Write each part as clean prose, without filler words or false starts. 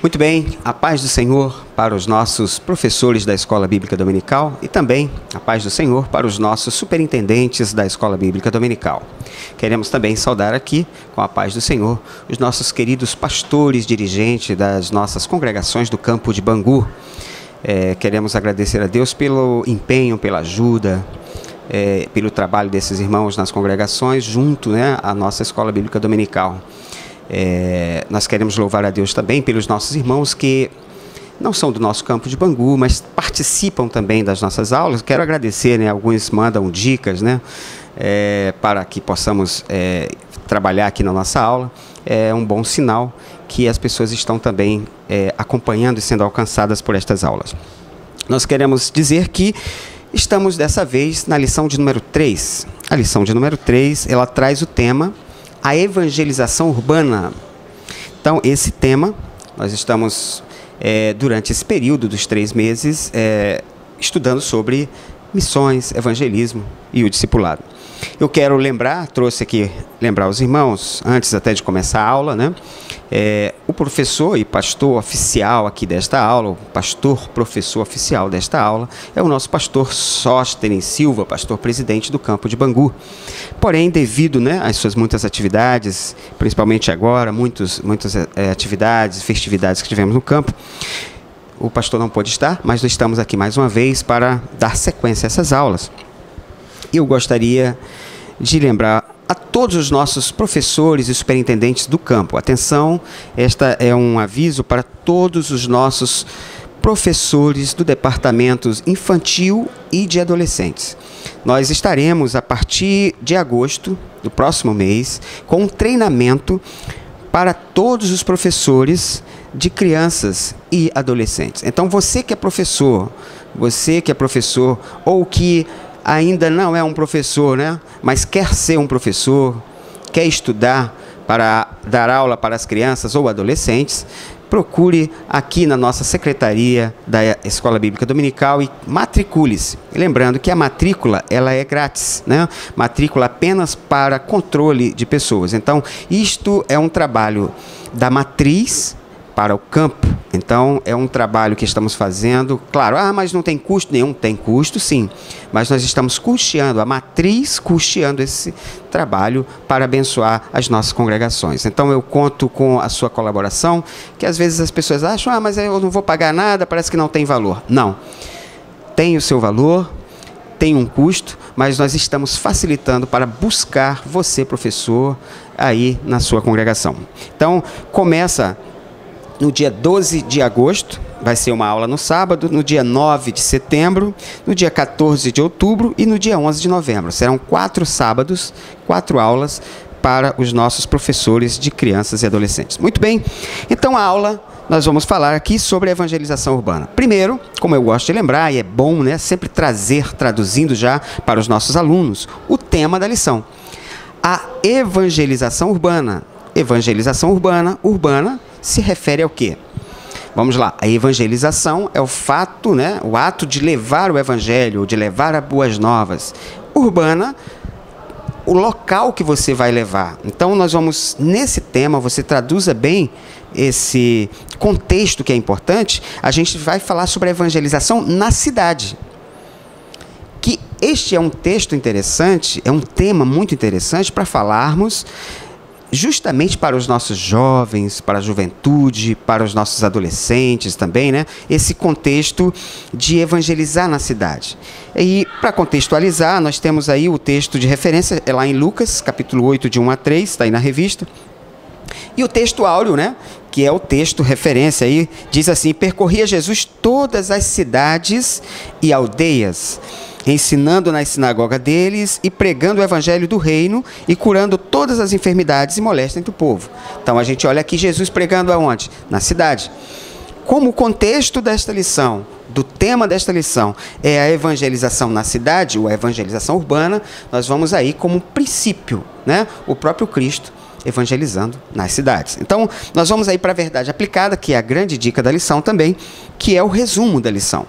Muito bem, a paz do Senhor para os nossos professores da Escola Bíblica Dominical e também a paz do Senhor para os nossos superintendentes da Escola Bíblica Dominical. Queremos também saudar aqui, com a paz do Senhor, os nossos queridos pastores dirigentes das nossas congregações do campo de Bangu. Queremos agradecer a Deus pelo empenho, pela ajuda, pelo trabalho desses irmãos nas congregações, junto à nossa Escola Bíblica Dominical. Nós queremos louvar a Deus também pelos nossos irmãos que não são do nosso campo de Bangu, mas participam também das nossas aulas. Quero agradecer, alguns mandam dicas, para que possamos trabalhar aqui na nossa aula. É um bom sinal que as pessoas estão também acompanhando e sendo alcançadas por estas aulas. Nós queremos dizer que estamos dessa vez na lição de número 3. A lição de número 3, ela traz o tema a evangelização urbana. Então, esse tema, nós estamos, durante esse período dos 3 meses, estudando sobre missões, evangelismo e o discipulado. Eu quero trouxe aqui lembrar os irmãos, antes até de começar a aula, o professor e pastor oficial aqui desta aula, o pastor-professor oficial desta aula, é o nosso pastor Sóstenes Silva, pastor presidente do campo de Bangu. Porém, devido às suas muitas atividades, principalmente agora, muitas atividades, festividades que tivemos no campo, o pastor não pôde estar, mas nós estamos aqui mais uma vez para dar sequência a essas aulas. Eu gostaria de lembrar a todos os nossos professores e superintendentes do campo. Atenção, esta é um aviso para todos os nossos professores do departamento infantil e de adolescentes. Nós estaremos, a partir de agosto do próximo mês, com um treinamento para todos os professores de crianças e adolescentes. Então, você que é professor ou que ainda não é um professor, mas quer ser um professor, quer estudar para dar aula para as crianças ou adolescentes, procure aqui na nossa secretaria da Escola Bíblica Dominical e matricule-se. Lembrando que a matrícula, ela é grátis, matrícula apenas para controle de pessoas. Então, isto é um trabalho da matriz para o campo. Então, é um trabalho que estamos fazendo. Claro, mas não tem custo nenhum. Tem custo, sim. Mas nós estamos custeando, a matriz custeando esse trabalho para abençoar as nossas congregações. Então, eu conto com a sua colaboração, que às vezes as pessoas acham, mas eu não vou pagar nada, parece que não tem valor. Não. Tem o seu valor, tem um custo, mas nós estamos facilitando para buscar você, professor, aí na sua congregação. Então, começa no dia 12 de agosto, vai ser uma aula no sábado, no dia 9 de setembro, no dia 14 de outubro e no dia 11 de novembro. Serão 4 sábados, 4 aulas para os nossos professores de crianças e adolescentes. Muito bem, então a aula nós vamos falar aqui sobre a evangelização urbana. Primeiro, como eu gosto de lembrar, e é bom sempre traduzindo já para os nossos alunos, o tema da lição. A evangelização urbana. Evangelização urbana se refere ao quê? Vamos lá, a evangelização é o fato, o ato de levar o evangelho, de levar as boas novas. Urbana, o local que você vai levar. Então, nós vamos, nesse tema, você traduza bem esse contexto que é importante, a gente vai falar sobre a evangelização na cidade. Que este é um texto interessante, é um tema muito interessante para falarmos justamente para os nossos jovens, para a juventude, para os nossos adolescentes também, esse contexto de evangelizar na cidade. E para contextualizar, nós temos aí o texto de referência, é lá em Lucas, capítulo 8, de 1 a 3, está aí na revista. E o texto áureo, que é o texto referência aí, diz assim: percorria Jesus todas as cidades e aldeias, ensinando nas sinagogas deles e pregando o evangelho do reino e curando todas as enfermidades e moléstias entre o povo. Então, a gente olha aqui Jesus pregando aonde? Na cidade. Como o contexto desta lição, do tema desta lição, é a evangelização na cidade, ou a evangelização urbana, nós vamos aí como princípio, o próprio Cristo evangelizando nas cidades. Então, nós vamos aí para a verdade aplicada, que é a grande dica da lição também, que é o resumo da lição.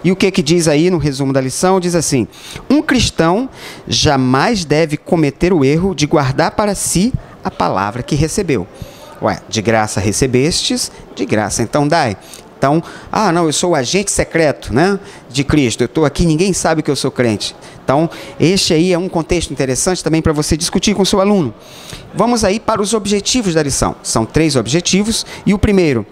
E o que diz aí no resumo da lição? Diz assim: um cristão jamais deve cometer o erro de guardar para si a palavra que recebeu. Ué, de graça recebestes, de graça então dai. Então, não, eu sou o agente secreto, né, de Cristo, eu estou aqui, ninguém sabe que eu sou crente. Então, este aí é um contexto interessante também para você discutir com o seu aluno. Vamos aí para os objetivos da lição. São 3 objetivos. E o primeiro,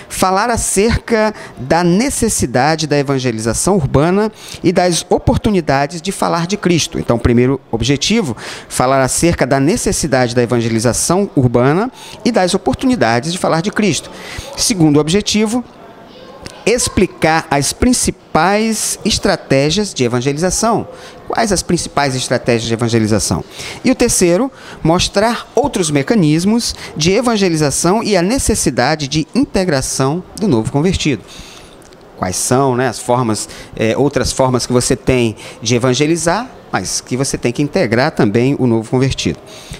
falar acerca da necessidade da evangelização urbana e das oportunidades de falar de Cristo. Então, o primeiro objetivo, falar acerca da necessidade da evangelização urbana e das oportunidades de falar de Cristo. Segundo objetivo, explicar as principais estratégias de evangelização. Quais as principais estratégias de evangelização? E o terceiro, mostrar outros mecanismos de evangelização e a necessidade de integração do novo convertido. Quais são, né, as formas, outras formas que você tem de evangelizar, mas que você tem que integrar também o novo convertido.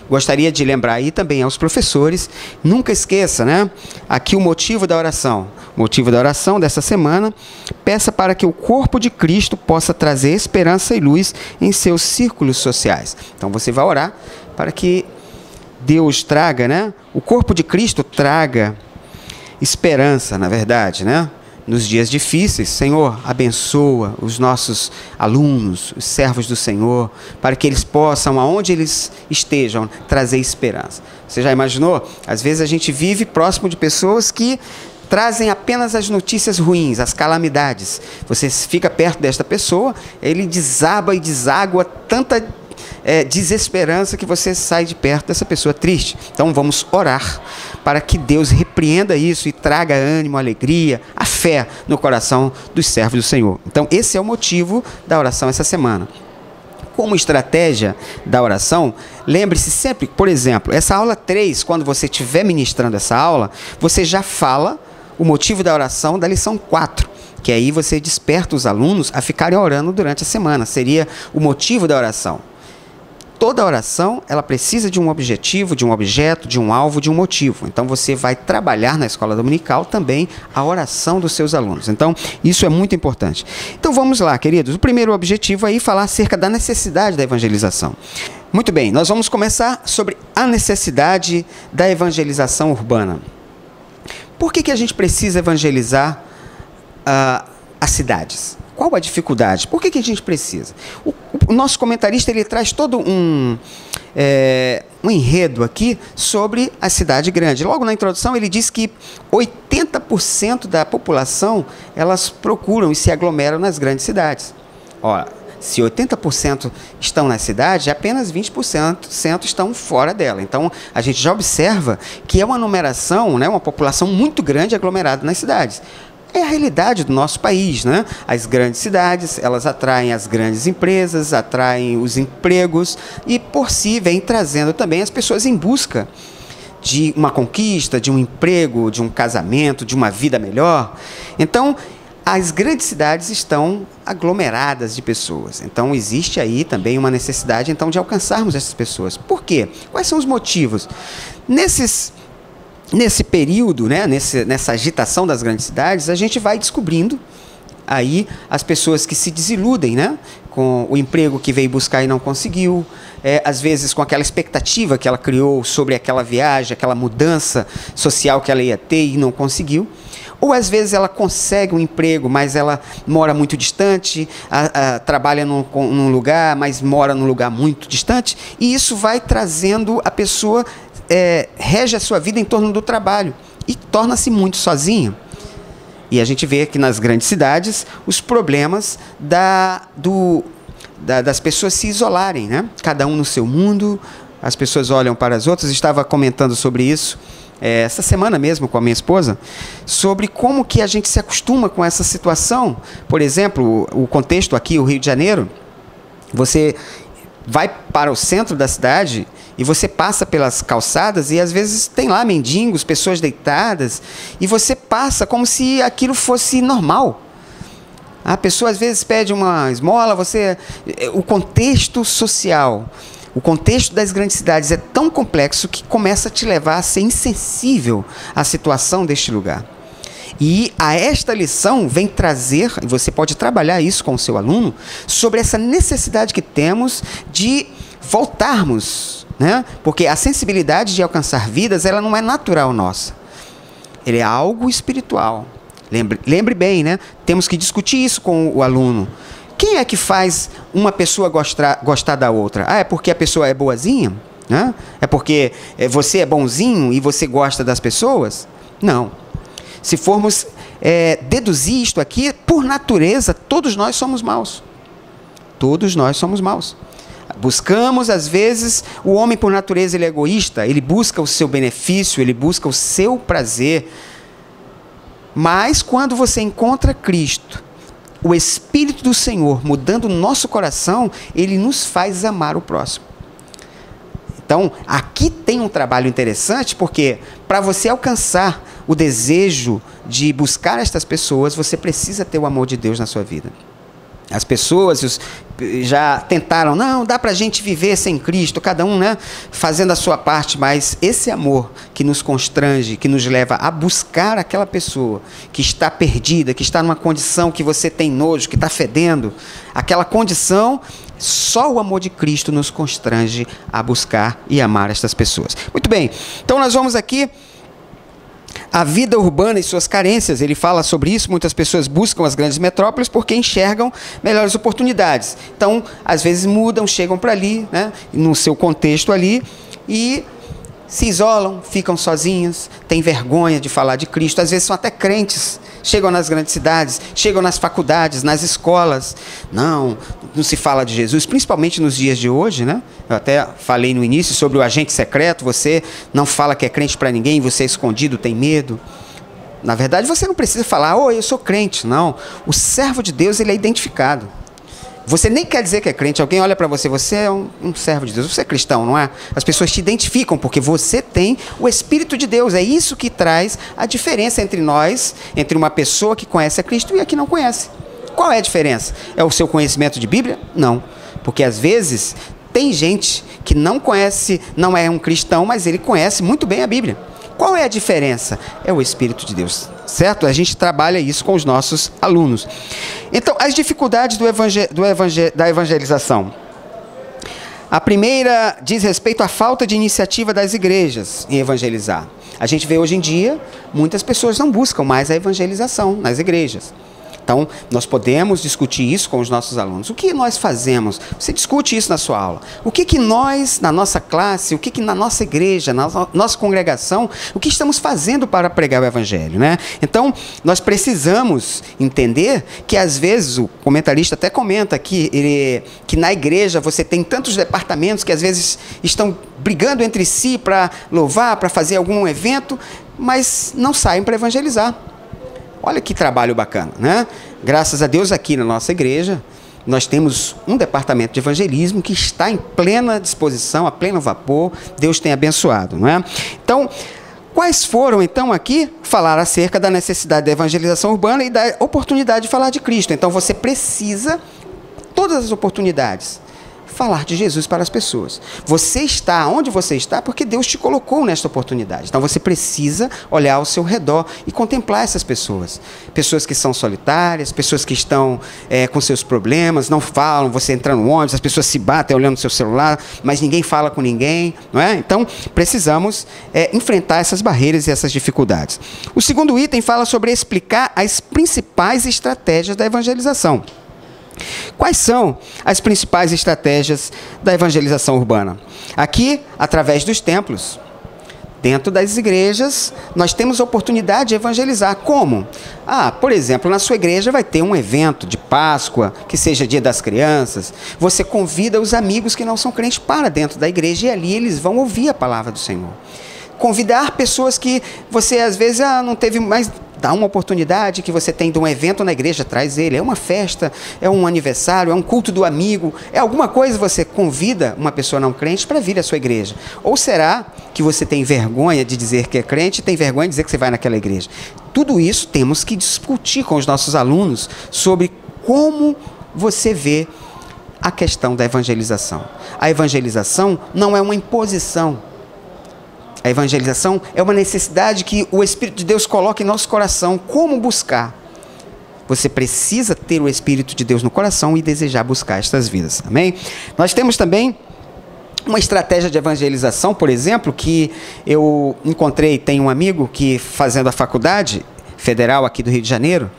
Gostaria de lembrar aí também aos professores, nunca esqueça, né, aqui o motivo da oração. O motivo da oração dessa semana, peça para que o corpo de Cristo possa trazer esperança e luz em seus círculos sociais. Então você vai orar para que Deus traga, né, o corpo de Cristo traga esperança, na verdade, né? Nos dias difíceis, Senhor, abençoa os nossos alunos, os servos do Senhor, para que eles possam, aonde eles estejam, trazer esperança. Você já imaginou? Às vezes a gente vive próximo de pessoas que trazem apenas as notícias ruins, as calamidades. Você fica perto desta pessoa, ele desaba e deságua tanta desesperança que você sai de perto dessa pessoa triste. Então vamos orar para que Deus repreenda isso e traga ânimo, alegria, a fé no coração dos servos do Senhor. Então esse é o motivo da oração essa semana. Como estratégia da oração, lembre-se sempre, por exemplo, essa aula 3, quando você estiver ministrando essa aula, você já fala o motivo da oração da lição 4. Que aí você desperta os alunos a ficarem orando durante a semana. Seria o motivo da oração. Toda oração, ela precisa de um objetivo, de um objeto, de um alvo, de um motivo. Então, você vai trabalhar na escola dominical também a oração dos seus alunos. Então, isso é muito importante. Então, vamos lá, queridos. O primeiro objetivo aí é falar acerca da necessidade da evangelização. Muito bem, nós vamos começar sobre a necessidade da evangelização urbana. Por que a gente precisa evangelizar as cidades? Qual a dificuldade? Por que a gente precisa? O nosso comentarista ele traz todo um enredo aqui sobre a cidade grande. Logo na introdução ele diz que 80% da população elas procuram e se aglomeram nas grandes cidades. Ora, se 80% estão na cidade, apenas 20% estão fora dela. Então, a gente já observa que é uma aglomeração, né, uma população muito grande aglomerada nas cidades. É a realidade do nosso país, né? As grandes cidades, elas atraem as grandes empresas, atraem os empregos e, por si, vem trazendo também as pessoas em busca de uma conquista, de um emprego, de um casamento, de uma vida melhor. Então, as grandes cidades estão aglomeradas de pessoas. Então, existe aí também uma necessidade então, de alcançarmos essas pessoas. Por quê? Quais são os motivos? Nesse período, né, nessa agitação das grandes cidades, a gente vai descobrindo aí as pessoas que se desiludem, né, com o emprego que veio buscar e não conseguiu, às vezes com aquela expectativa que ela criou sobre aquela viagem, aquela mudança social que ela ia ter e não conseguiu. Ou às vezes ela consegue um emprego, mas ela mora muito distante, trabalha num lugar, mas mora num lugar muito distante, e isso vai trazendo a pessoa rege a sua vida em torno do trabalho e torna-se muito sozinho. E a gente vê aqui nas grandes cidades os problemas das pessoas se isolarem, né? Cada um no seu mundo, as pessoas olham para as outras. Estava comentando sobre isso essa semana mesmo com a minha esposa, sobre como que a gente se acostuma com essa situação. Por exemplo, o contexto aqui, o Rio de Janeiro, você vai para o centro da cidade e você passa pelas calçadas e às vezes tem lá mendigos, pessoas deitadas, e você passa como se aquilo fosse normal. A pessoa às vezes pede uma esmola, o contexto social, o contexto das grandes cidades é tão complexo que começa a te levar a ser insensível à situação deste lugar. E a esta lição vem trazer, e você pode trabalhar isso com o seu aluno, sobre essa necessidade que temos de voltarmos né? Porque a sensibilidade de alcançar vidas, ela não é natural nossa. Ele é algo espiritual. Lembre bem, né? Temos que discutir isso com o aluno. Quem é que faz uma pessoa gostar da outra? Ah, é porque a pessoa é boazinha? Né? É porque você é bonzinho e você gosta das pessoas? Não. Se formos deduzir isto aqui, por natureza, todos nós somos maus. Todos nós somos maus. Buscamos, às vezes, o homem por natureza ele é egoísta, ele busca o seu benefício, ele busca o seu prazer. Mas quando você encontra Cristo, o Espírito do Senhor mudando o nosso coração, ele nos faz amar o próximo. Então, aqui tem um trabalho interessante, porque para você alcançar o desejo de buscar estas pessoas, você precisa ter o amor de Deus na sua vida. As pessoas já tentaram, não, dá para a gente viver sem Cristo, cada um, né, fazendo a sua parte, mas esse amor que nos constrange, que nos leva a buscar aquela pessoa que está perdida, que está numa condição que você tem nojo, que está fedendo, aquela condição, só o amor de Cristo nos constrange a buscar e amar estas pessoas. Muito bem, então nós vamos aqui a vida urbana e suas carências. Ele fala sobre isso. Muitas pessoas buscam as grandes metrópoles porque enxergam melhores oportunidades. Então, às vezes mudam, chegam para ali, né, no seu contexto ali, e se isolam, ficam sozinhos, têm vergonha de falar de Cristo. Às vezes são até crentes, chegam nas grandes cidades, chegam nas faculdades, nas escolas. Não se fala de Jesus, principalmente nos dias de hoje, né? Eu até falei no início sobre o agente secreto. Você não fala que é crente para ninguém, você é escondido, tem medo. Na verdade, você não precisa falar, eu sou crente. Não, o servo de Deus, ele é identificado. Você nem quer dizer que é crente, alguém olha para você, você é um servo de Deus, você é cristão, não é? As pessoas te identificam porque você tem o Espírito de Deus. É isso que traz a diferença entre nós, entre uma pessoa que conhece a Cristo e a que não conhece. Qual é a diferença? É o seu conhecimento de Bíblia? Não, porque às vezes tem gente que não conhece, não é um cristão, mas ele conhece muito bem a Bíblia. Qual é a diferença? É o Espírito de Deus, certo? A gente trabalha isso com os nossos alunos. Então, as dificuldades da evangelização. A primeira diz respeito à falta de iniciativa das igrejas em evangelizar. A gente vê hoje em dia, muitas pessoas não buscam mais a evangelização nas igrejas. Então, nós podemos discutir isso com os nossos alunos. O que nós fazemos? Você discute isso na sua aula. O que nós, na nossa classe, o que na nossa igreja, na nossa congregação, o que estamos fazendo para pregar o Evangelho, né? Então, nós precisamos entender que, às vezes, o comentarista até comenta aqui, que na igreja você tem tantos departamentos que, às vezes, estão brigando entre si para louvar, para fazer algum evento, mas não saem para evangelizar. Olha que trabalho bacana, né? Graças a Deus, aqui na nossa igreja, nós temos um departamento de evangelismo que está em plena disposição, a pleno vapor. Deus tem abençoado, não é? Então, quais foram, então, aqui, falar acerca da necessidade da evangelização urbana e da oportunidade de falar de Cristo. Então, você precisa, todas as oportunidades, falar de Jesus para as pessoas. Você está onde você está porque Deus te colocou nesta oportunidade. Então você precisa olhar ao seu redor e contemplar essas pessoas. Pessoas que são solitárias, pessoas que estão com seus problemas, não falam, você entra no ônibus, as pessoas se batem olhando no seu celular, mas ninguém fala com ninguém, não é? Então precisamos enfrentar essas barreiras e essas dificuldades. O segundo item fala sobre explicar as principais estratégias da evangelização. Quais são as principais estratégias da evangelização urbana? Aqui, através dos templos. Dentro das igrejas, nós temos a oportunidade de evangelizar. Como? Por exemplo, na sua igreja vai ter um evento de Páscoa, que seja Dia das Crianças. Você convida os amigos que não são crentes para dentro da igreja e ali eles vão ouvir a palavra do Senhor. Convidar pessoas que você, às vezes, não teve mais... Dá uma oportunidade que você tem de um evento na igreja, traz ele. É uma festa, é um aniversário, é um culto do amigo, é alguma coisa, você convida uma pessoa não crente para vir à sua igreja. Ou será que você tem vergonha de dizer que é crente e tem vergonha de dizer que você vai naquela igreja? Tudo isso temos que discutir com os nossos alunos sobre como você vê a questão da evangelização. A evangelização não é uma imposição. A evangelização é uma necessidade que o Espírito de Deus coloca em nosso coração. Como buscar? Você precisa ter o Espírito de Deus no coração e desejar buscar estas vidas. Amém? Nós temos também Uma estratégia de evangelização, por exemplo, que eu encontrei, tem um amigo que, fazendo a faculdade federal aqui do Rio de Janeiro,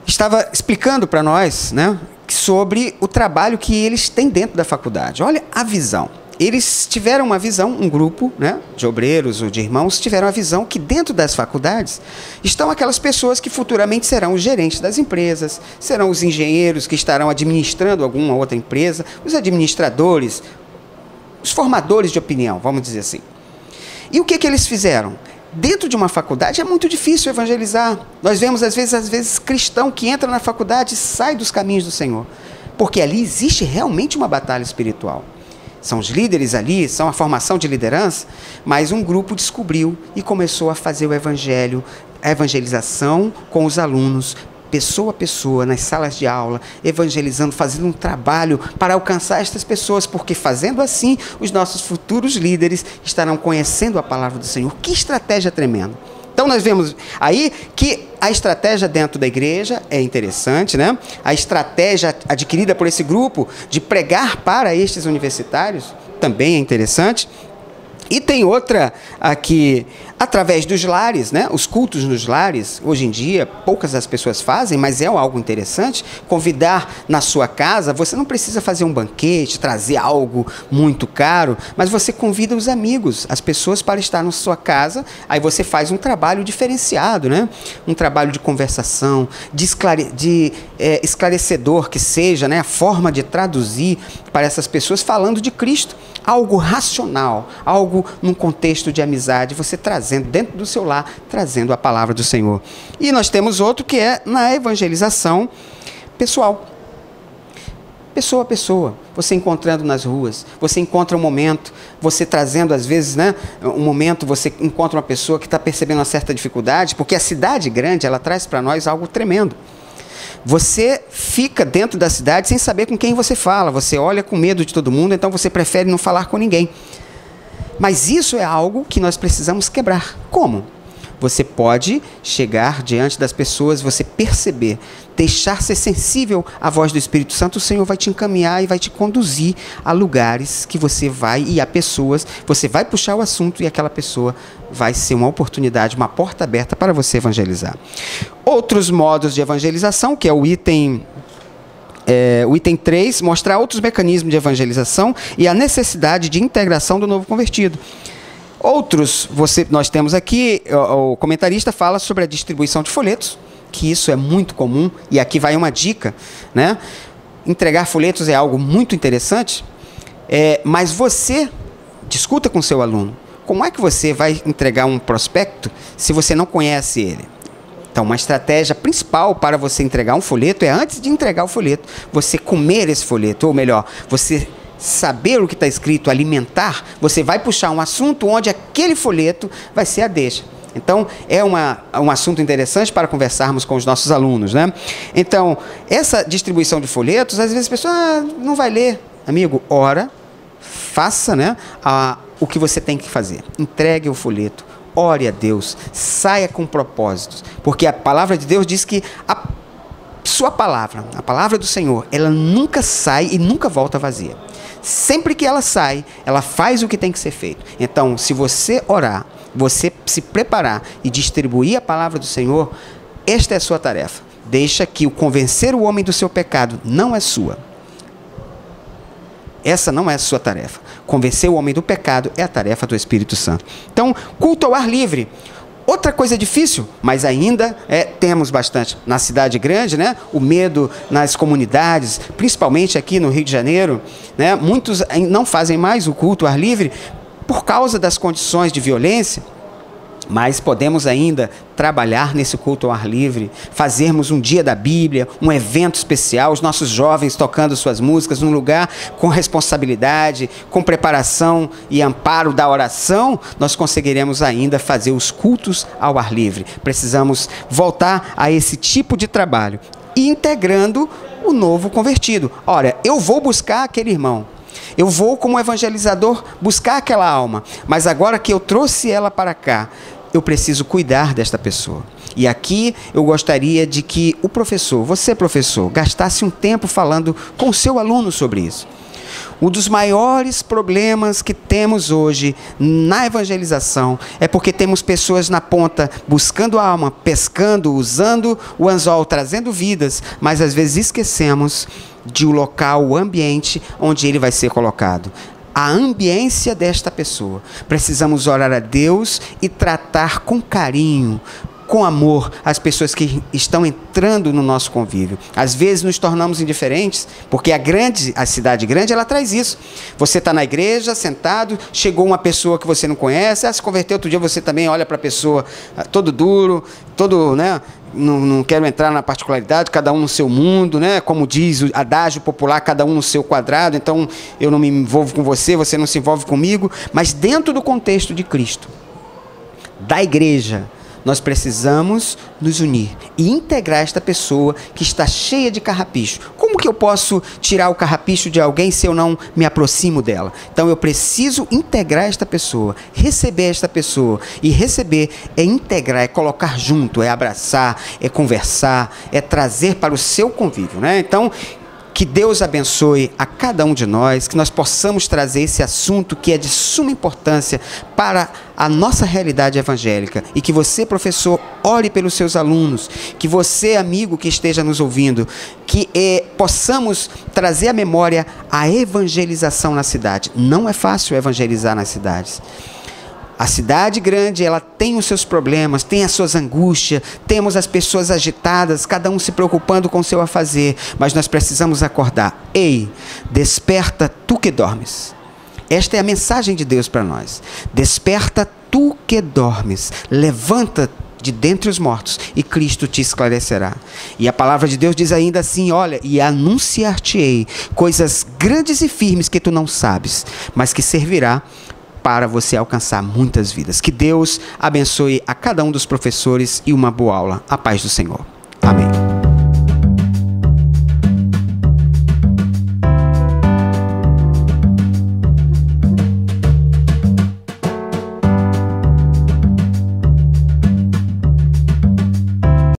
estava explicando para nós, né, sobre o trabalho que eles têm dentro da faculdade. Olha a visão. Eles tiveram uma visão, um grupo, né, de obreiros ou de irmãos, tiveram a visão que dentro das faculdades estão aquelas pessoas que futuramente serão os gerentes das empresas, serão os engenheiros que estarão administrando alguma outra empresa, os administradores, os formadores de opinião, vamos dizer assim. E o que eles fizeram? Dentro de uma faculdade é muito difícil evangelizar. Nós vemos, às vezes, cristão que entra na faculdade e sai dos caminhos do Senhor, porque ali existe realmente uma batalha espiritual. São os líderes ali, são a formação de liderança, mas um grupo descobriu e começou a fazer o evangelho, a evangelização com os alunos, pessoa a pessoa, nas salas de aula, evangelizando, fazendo um trabalho para alcançar estas pessoas, porque fazendo assim, os nossos futuros líderes estarão conhecendo a palavra do Senhor. Que estratégia tremenda! Então nós vemos aí que a estratégia dentro da igreja é interessante, né? A estratégia adquirida por esse grupo de pregar para estes universitários também é interessante. E tem outra aqui, através dos lares, né? Os cultos nos lares, hoje em dia, poucas das pessoas fazem, mas é algo interessante. Convidar na sua casa, você não precisa fazer um banquete, trazer algo muito caro, mas você convida os amigos, as pessoas para estar na sua casa, aí você faz um trabalho diferenciado, né? Um trabalho de conversação, de esclarecedor que seja, né? A forma de traduzir para essas pessoas falando de Cristo. Algo racional, algo num contexto de amizade, você trazendo dentro do seu lar, trazendo a palavra do Senhor. E nós temos outro que é na evangelização pessoal. Pessoa a pessoa, você encontrando nas ruas, você encontra um momento, você trazendo às vezes, né, um momento, você encontra uma pessoa que está percebendo uma certa dificuldade, porque a cidade grande, ela traz para nós algo tremendo. Você fica dentro da cidade sem saber com quem você fala, você olha com medo de todo mundo, então você prefere não falar com ninguém. Mas isso é algo que nós precisamos quebrar. Como? Você pode chegar diante das pessoas, você perceber, deixar ser sensível à voz do Espírito Santo, o Senhor vai te encaminhar e vai te conduzir a lugares que você vai e a pessoas, você vai puxar o assunto e aquela pessoa vai ser uma oportunidade, uma porta aberta para você evangelizar. Outros modos de evangelização, que é o item 3, mostrar outros mecanismos de evangelização e a necessidade de integração do novo convertido. Outros, nós temos aqui, o comentarista fala sobre a distribuição de folhetos, que isso é muito comum, e aqui vai uma dica, né? Entregar folhetos é algo muito interessante, mas você discuta com seu aluno. Como é que você vai entregar um prospecto se você não conhece ele? Então, uma estratégia principal para você entregar um folheto é, antes de entregar o folheto, você comer esse folheto, ou melhor, você saber o que está escrito, alimentar, você vai puxar um assunto onde aquele folheto vai ser a deixa. Então, é um assunto interessante para conversarmos com os nossos alunos, né? Então, essa distribuição de folhetos, às vezes a pessoa não vai ler. Amigo, ora, faça, né, o que você tem que fazer. Entregue o folheto, ore a Deus, saia com propósitos, porque a palavra de Deus diz que a sua palavra, a palavra do Senhor, ela nunca sai e nunca volta vazia. Sempre que ela sai, ela faz o que tem que ser feito. Então, se você orar, você se preparar e distribuir a palavra do Senhor, esta é a sua tarefa. Deixa que o convencer o homem do seu pecado não é sua. Essa não é a sua tarefa. Convencer o homem do pecado é a tarefa do Espírito Santo. Então, culto ao ar livre. Outra coisa difícil, mas ainda temos bastante na cidade grande, né? O medo nas comunidades, principalmente aqui no Rio de Janeiro, né? Muitos não fazem mais o culto ao ar livre por causa das condições de violência, mas podemos ainda trabalhar nesse culto ao ar livre, fazermos um dia da Bíblia, um evento especial, os nossos jovens tocando suas músicas num lugar com responsabilidade, com preparação e amparo da oração, nós conseguiremos ainda fazer os cultos ao ar livre. Precisamos voltar a esse tipo de trabalho e integrando o novo convertido. Olha, eu vou buscar aquele irmão. Eu vou, como evangelizador, buscar aquela alma, mas agora que eu trouxe ela para cá, eu preciso cuidar desta pessoa. E aqui eu gostaria de que o professor, você professor, gastasse um tempo falando com o seu aluno sobre isso. Um dos maiores problemas que temos hoje na evangelização é porque temos pessoas na ponta buscando a alma, pescando, usando o anzol, trazendo vidas, mas às vezes esquecemos de o local, o ambiente onde ele vai ser colocado. A ambiência desta pessoa. Precisamos orar a Deus e tratar com carinho, com amor, as pessoas que estão entrando no nosso convívio. Às vezes nos tornamos indiferentes, porque a cidade grande, ela traz isso. Você está na igreja, sentado, chegou uma pessoa que você não conhece, se converteu outro dia, você também olha para a pessoa todo duro, todo, né? Não quero entrar na particularidade, cada um no seu mundo, né? Como diz o adágio popular, cada um no seu quadrado, então eu não me envolvo com você, você não se envolve comigo, mas dentro do contexto de Cristo, da igreja, nós precisamos nos unir e integrar esta pessoa que está cheia de carrapicho. Como que eu posso tirar o carrapicho de alguém se eu não me aproximo dela? Então eu preciso integrar esta pessoa, receber esta pessoa. E receber é integrar, é colocar junto, é abraçar, é conversar, é trazer para o seu convívio, né? Então, que Deus abençoe a cada um de nós, que nós possamos trazer esse assunto que é de suma importância para a nossa realidade evangélica. E que você, professor, ore pelos seus alunos, que você, amigo que esteja nos ouvindo, que possamos trazer à memória a evangelização na cidade. Não é fácil evangelizar nas cidades. A cidade grande, ela tem os seus problemas, tem as suas angústias, temos as pessoas agitadas, cada um se preocupando com o seu afazer, mas nós precisamos acordar. Ei, desperta tu que dormes. Esta é a mensagem de Deus para nós. Desperta tu que dormes, levanta de dentre os mortos e Cristo te esclarecerá. E a palavra de Deus diz ainda assim, olha, e anunciar-te-ei coisas grandes e firmes que tu não sabes, mas que servirá para você alcançar muitas vidas. Que Deus abençoe a cada um dos professores e uma boa aula. A paz do Senhor.